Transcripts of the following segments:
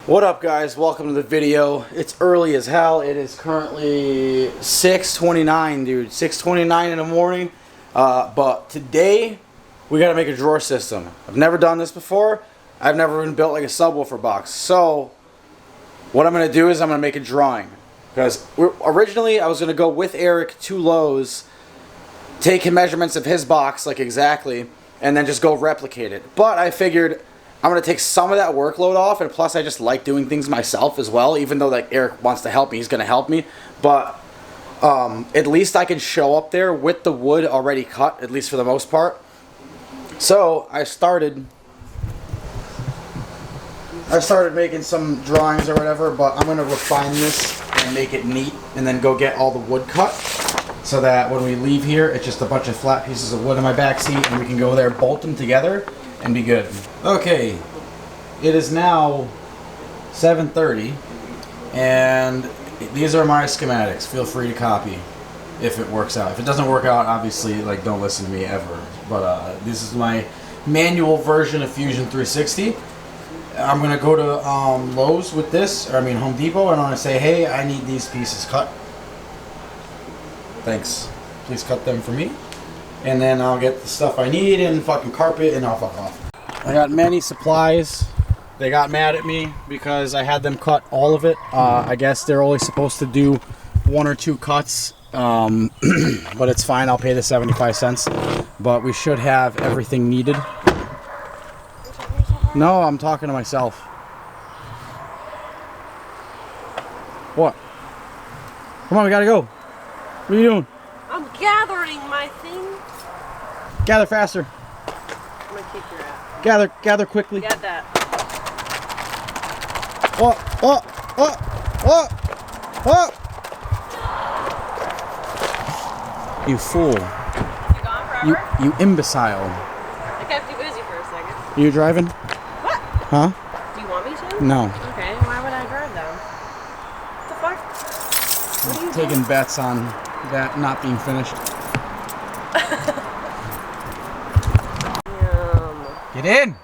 What up, guys? Welcome to the video. It's early as hell. It is currently 6:29, dude. 6:29 in the morning. But today we gotta make a drawer system. I've never done this before. I've never even built like a subwoofer box. So what I'm gonna do is I'm gonna make a drawing, because originally I was gonna go with Erik to Lowe's, take measurements of his box like exactly, and then just go replicate it. But I figured I'm going to take some of that workload off, and plus I just like doing things myself as well, even though like Erik wants to help me, he's going to help me. But at least I can show up there with the wood already cut, at least for the most part. So I started making some drawings or whatever, but I'm going to refine this and make it neat and then go get all the wood cut, so that when we leave here, it's just a bunch of flat pieces of wood in my back seat and we can go there, bolt them together, and be good. Okay, it is now 7:30, and these are my schematics. Feel free to copy if it works out. If it doesn't work out, obviously, like, don't listen to me ever. But this is my manual version of Fusion 360. I'm gonna go to Lowe's with this, or I mean Home Depot, and I'm gonna say, hey, I need these pieces cut. Thanks. Please cut them for me. And then I'll get the stuff I need and fucking carpet, and I'll fuck off. I got many supplies. They got mad at me because I had them cut all of it. I guess they're only supposed to do 1 or 2 cuts, but it's fine. I'll pay the 75 cents. But we should have everything needed. No, I'm talking to myself. What? Come on, we gotta go. What are you doing? I'm gathering my thing. Gather faster. I'm gonna kick your ass. Gather quickly. Get that. Oh! You fool. You gone forever? You imbecile. I kept you busy for a second. Are you driving? What? Huh? Do you want me to? No. Okay, why would I drive though? What the fuck? What are you Taking bets on that not being finished. Get in!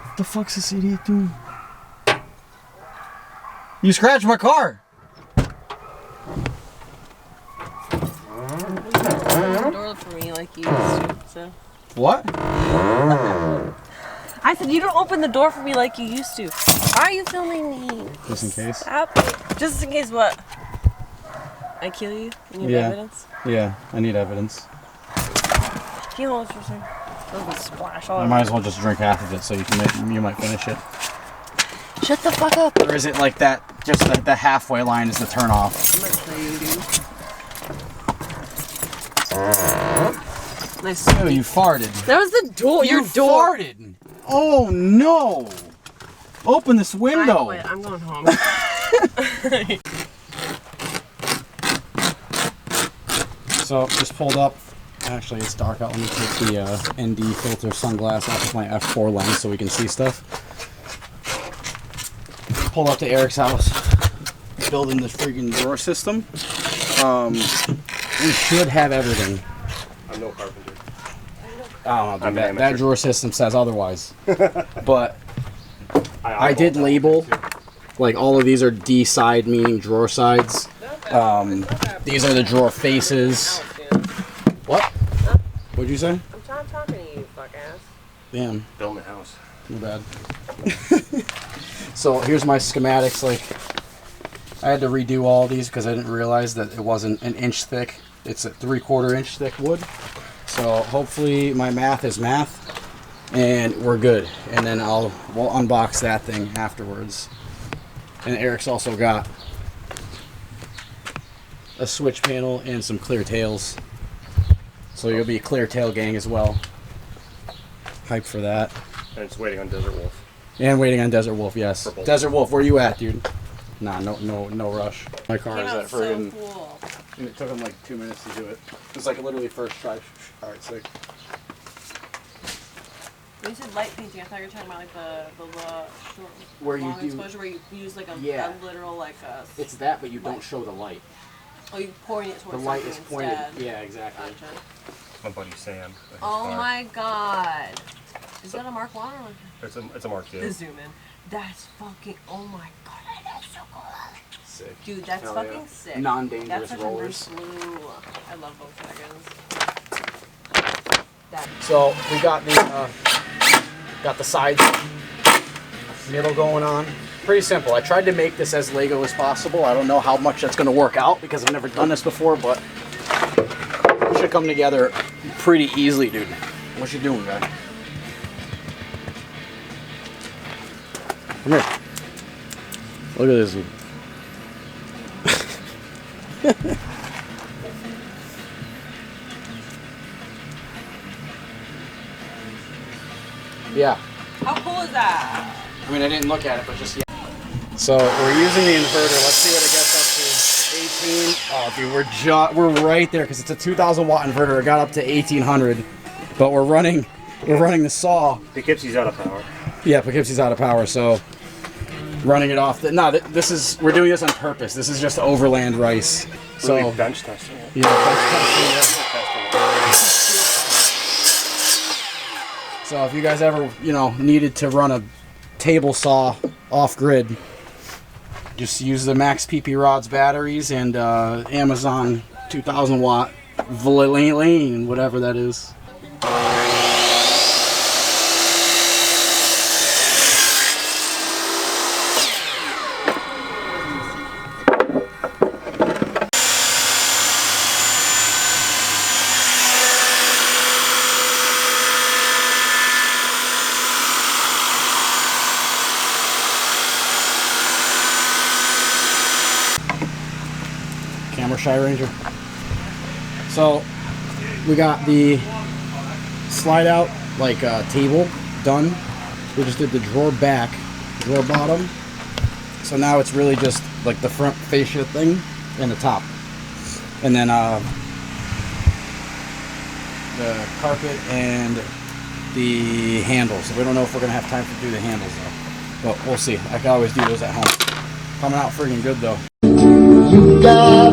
What the fuck's this idiot doing? You scratched my car! Open the door for me like you used to, so. What? I said you don't open the door for me like you used to. Why are you filming me? Just in case. Stop. Just in case what? I kill you? You need evidence? Yeah, I need evidence. Can you hold it for a second? It'll be splash all I over. might as well just drink half of it so you might finish it. Shut the fuck up. Or is it like that, just the halfway line is the turn off? I'm gonna kill you, dude. Nice. Oh, you farted. That was the door. Your You door. farted! Oh no! Open this window! I quit. I'm going home. So, just pulled up. Actually, it's dark out. Let me take the ND filter sunglass off of my f4 lens so we can see stuff. Pulled up to Erik's house. Building this freaking drawer system. We should have everything. I'm no carpenter. I don't know, that drawer system says otherwise. But I did label, like, all of these are D side, meaning drawer sides. These are the drawer faces. What? What'd you say? I'm talking to you, fuck ass. Damn. Building a house. No bad. So here's my schematics. Like, I had to redo all these because I didn't realize that it wasn't an inch thick. It's a 3/4 inch thick wood. So hopefully my math is math, and we're good. And then we'll unbox that thing afterwards. And Erik's also got a switch panel and some clear tails. So you'll be a clear tail gang as well. Hype for that. And it's waiting on Desert Wolf. And waiting on Desert Wolf, yes. Desert Wolf, where you at, dude? Nah, no rush. My car is at friggin'. Cool. And it took him like 2 minutes to do it. It was like literally first try. Alright, sick. When you said light painting, I thought you were talking about like the short, Where you long do exposure, where you use like a literal like a. It's that, but you don't show the light. Oh, you pouring it The towards light something is pointed. instead. Yeah, exactly. Gotcha. My buddy Sam. Oh my god. Is that a Mark 1 or It's a Mark 2. the zoom in? That's fucking, oh my god, that's so cool. Sick. Dude, that's Hell fucking yeah. sick. Non-dangerous That's such rollers. a nice blue. I love Volkswagens. So we got the side middle going on. Pretty simple. I tried to make this as Lego as possible. I don't know how much that's going to work out because I've never done this before, but it should come together pretty easily, dude. What you doing, guy? Come here. Look at this, dude. Yeah. How cool is that? I mean, I didn't look at it, but just yeah. So we're using the inverter. Let's see what it gets up to. 18. Oh, dude, we're right there because it's a 2,000 watt inverter. It got up to 1,800, but we're running the saw. Poughkeepsie's out of power. Yeah, Poughkeepsie's out of power, so running it off. We're doing this on purpose. This is just overland rice. So Really bench testing it. yeah, bench testing, yeah. So if you guys ever, needed to run a table saw off grid, just use the Max PP Rods batteries and Amazon 2,000 watt lane, whatever that is. Camera Shy Ranger. So we got the slide out table done. We just did the drawer back, drawer bottom. So now it's really just like the front fascia thing and the top. And then the carpet and the handles. We don't know if we're gonna have time to do the handles though. But we'll see. I can always do those at home. Coming out friggin' good though. You got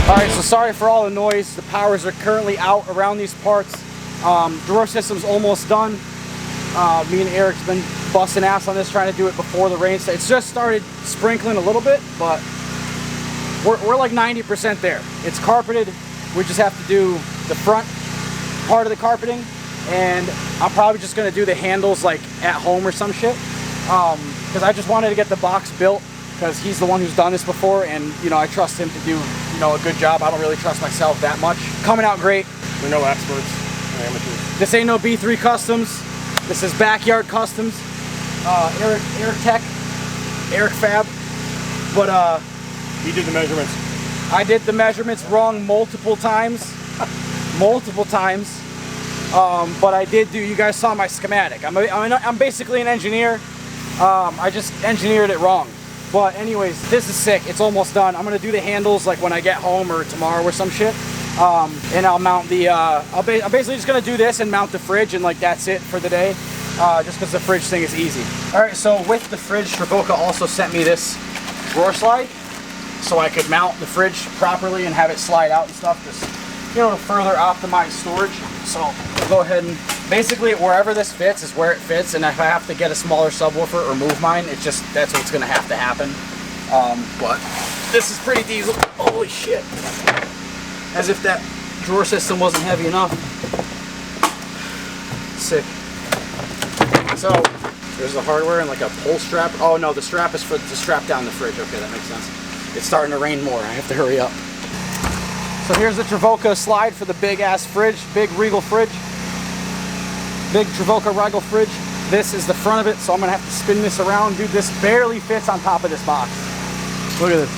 Alright, so sorry for all the noise. The powers are currently out around these parts. Drawer system's almost done. Me and Eric's been busting ass on this, trying to do it before the rain. It's just started sprinkling a little bit, but we're like 90% there. It's carpeted. We just have to do the front part of the carpeting, and I'm probably just going to do the handles like at home or some shit. Because I just wanted to get the box built, because he's the one who's done this before, and I trust him to do a good job. I don't really trust myself that much. Coming out great. We're no experts, we're amateurs. This ain't no B3 Customs. This is Backyard Customs. Erik Tech, Erik Fab. But He did the measurements. I did the measurements wrong multiple times. Multiple times. But I did do. You guys saw my schematic. I'm basically an engineer. I just engineered it wrong. But anyways, this is sick. It's almost done. I'm gonna do the handles like when I get home or tomorrow or some shit. And I'll mount the. I'm basically just gonna do this and mount the fridge, and like that's it for the day. Just because the fridge thing is easy. All right. So with the fridge, Travoca also sent me this drawer slide, so I could mount the fridge properly and have it slide out and stuff. Just to further optimize storage. So I'll go ahead and basically wherever this fits is where it fits, and if I have to get a smaller subwoofer or move mine, it's just that's what's gonna have to happen. But this is pretty diesel. Holy shit! As if that drawer system wasn't heavy enough. Sick. So there's the hardware and like a pull strap. Oh no, the strap is for to strap down the fridge. Okay, that makes sense. It's starting to rain more. I have to hurry up. So here's the Travoca slide for the big ass fridge, big Rigel fridge. Big Travoca Rigel fridge. This is the front of it, so I'm gonna have to spin this around. Dude, this barely fits on top of this box. Look at this.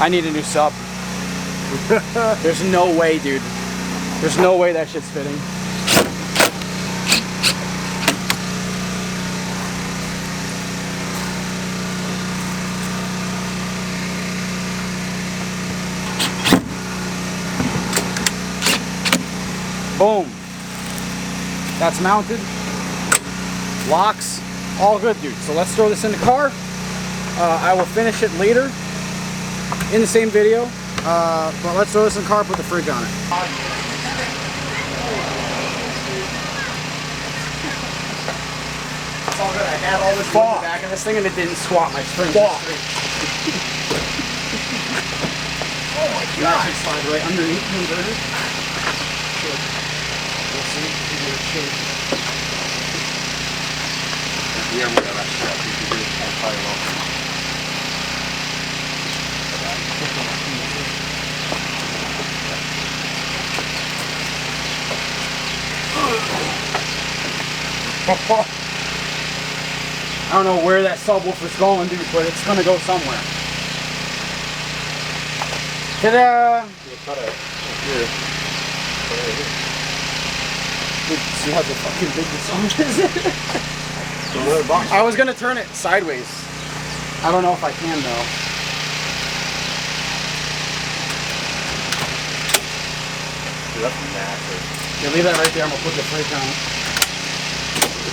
I need a new sub. There's no way, dude. There's no way that shit's fitting. Boom. That's mounted. Locks. All good, dude. So let's throw this in the car. I will finish it later in the same video. But let's throw this in the car, put the fridge on it. It's all good. I had all this wood in the back of this thing and it didn't squat my spring. Oh my god. That should slide right underneath the inverter. We'll see. Yeah, we're gonna shut. You can do it on fire off. I don't know where that subwoofer's going, dude, but it's gonna go somewhere. Ta-da! Cut it here. See how fucking big the song is? I was gonna turn it sideways. I don't know if I can though. Dude, that's massive. Yeah, leave that right there. I'm gonna put the fridge on.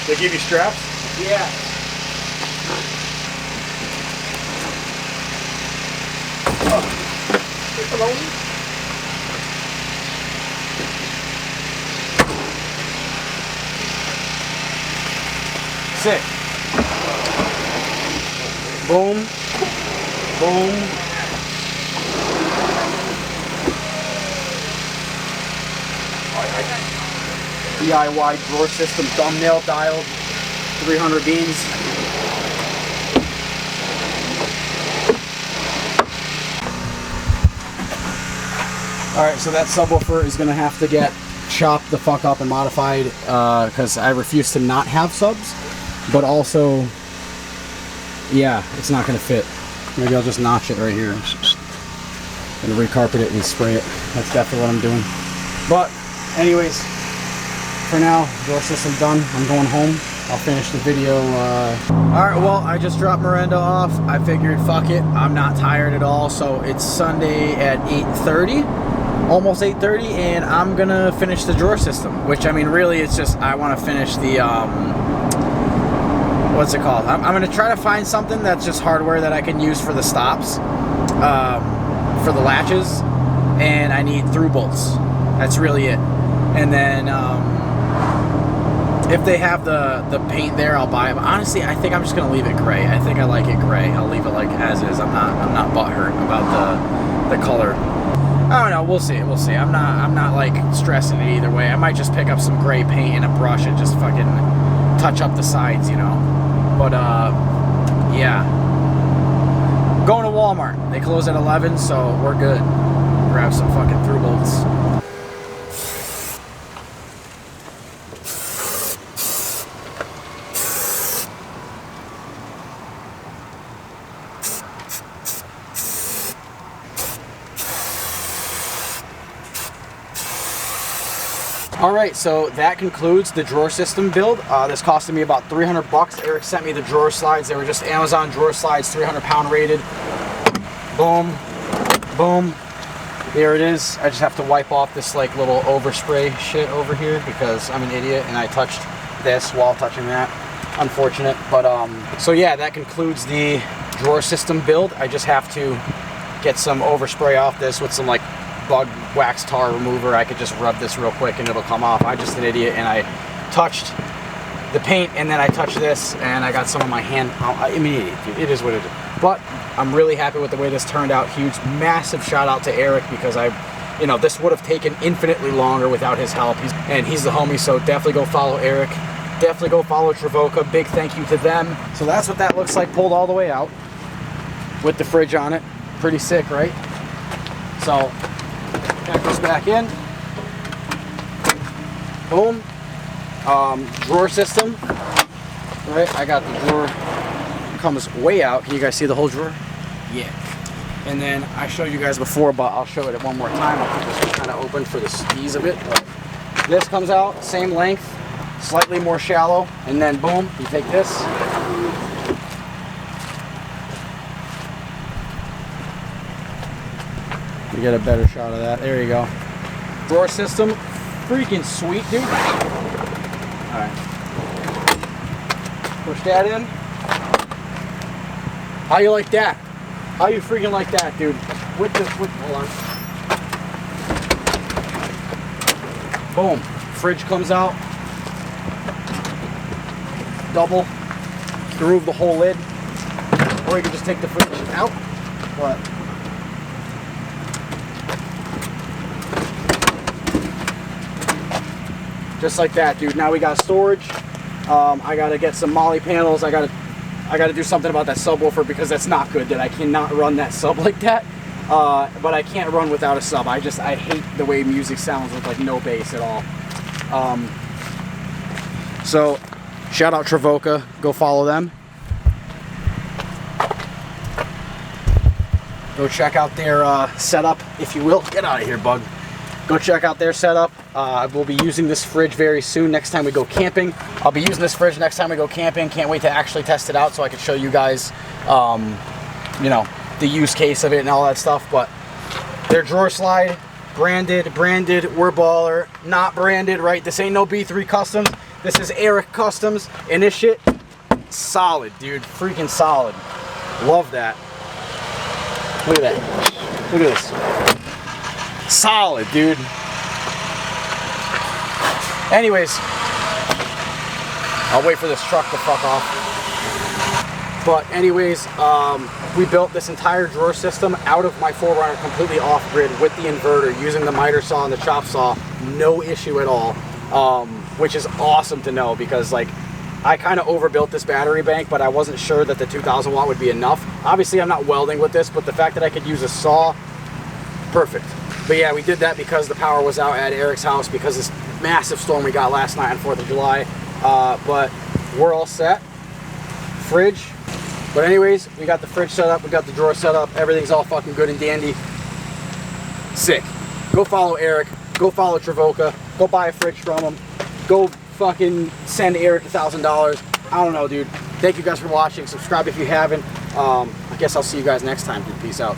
They give you straps? Yeah. Sick. Boom. Boom. DIY drawer system, thumbnail dialed, 300 beans. Alright, so that subwoofer is going to have to get chopped the fuck up and modified because I refuse to not have subs, but also, yeah, it's not going to fit. Maybe I'll just notch it right here and recarpet it and spray it. That's definitely what I'm doing. But anyways, for now, drawer system done. I'm going home. I'll finish the video. Alright, well, I just dropped Miranda off. I figured, fuck it, I'm not tired at all. So it's Sunday at 8:30, almost 8:30, and I'm gonna finish the drawer system. Which, I mean, really, it's just, I want to finish the, what's it called? I'm gonna try to find something that's just hardware that I can use for the stops, for the latches, and I need through bolts. That's really it. And then, if they have the paint there, I'll buy it. But honestly, I think I'm just gonna leave it gray. I think I like it gray. I'll leave it like as is. I'm not butthurt about the color. I don't know. We'll see. We'll see. I'm not like stressing it either way. I might just pick up some gray paint and a brush and just fucking touch up the sides, you know. But yeah. Going to Walmart. They close at 11, so we're good. Grab some fucking through bolts. Alright, so that concludes the drawer system build. This costed me about 300 bucks. Erik sent me the drawer slides. They were just Amazon drawer slides, 300 pound rated. Boom, boom. There it is. I just have to wipe off this like little overspray shit over here because I'm an idiot and I touched this while touching that. Unfortunate, but so yeah, that concludes the drawer system build. I just have to get some overspray off this with some like bug wax tar remover. I could just rub this real quick and it'll come off. I'm just an idiot and I touched the paint and then I touched this and I got some on my hand. I mean, it is what it is. But I'm really happy with the way this turned out. Huge, massive shout out to Erik because you know, this would have taken infinitely longer without his help. He's the homie, so definitely go follow Erik. Definitely go follow Travoca. Big thank you to them. So that's what that looks like pulled all the way out with the fridge on it. Pretty sick, right? So that goes back in. Boom. Drawer system. Right, I got the drawer. Comes way out. Can you guys see the whole drawer? Yeah. And then I showed you guys before, but I'll show it one more time. I'll keep this kind of open for the ease of it. But this comes out, same length, slightly more shallow, and then boom, you take this. You get a better shot of that. There you go. Drawer system, freaking sweet, dude. All right. Push that in. How you like that? How you freaking like that, dude? Hold on. Boom. Fridge comes out. Double. You can remove the whole lid. Or you can just take the fridge out. But just like that, dude. Now we got storage. I gotta get some molly panels. I gotta do something about that subwoofer because that's not good. That I cannot run that sub like that. But I can't run without a sub. I hate the way music sounds with like no bass at all. So shout out Travoca. Go follow them. Go check out their setup, if you will. Get out of here, bug. Go check out their setup. We'll be using this fridge very soon next time we go camping. I'll be using this fridge next time we go camping. Can't wait to actually test it out so I can show you guys, you know, the use case of it and all that stuff. But their drawer slide, branded, we're baller. Not branded, right? This ain't no B3 Customs. This is Erik Customs, and this shit, solid, dude. Freaking solid. Love that. Look at that. Look at this. Solid, dude. Anyways, I'll wait for this truck to fuck off. But anyways, we built this entire drawer system out of my 4Runner completely off-grid with the inverter, using the miter saw and the chop saw. No issue at all, which is awesome to know because, like, I kind of overbuilt this battery bank, but I wasn't sure that the 2,000 watt would be enough. Obviously, I'm not welding with this, but the fact that I could use a saw, perfect. But yeah, we did that because the power was out at Erik's house because this massive storm we got last night on 4th of July. But we're all set. Fridge. But anyways, we got the fridge set up, we got the drawer set up, everything's all fucking good and dandy. Sick. Go follow Erik, go follow Travoca, go buy a fridge from him, go fucking send Erik $1,000. I don't know, dude. Thank you guys for watching. Subscribe if you haven't. I guess I'll see you guys next time, dude. Peace out.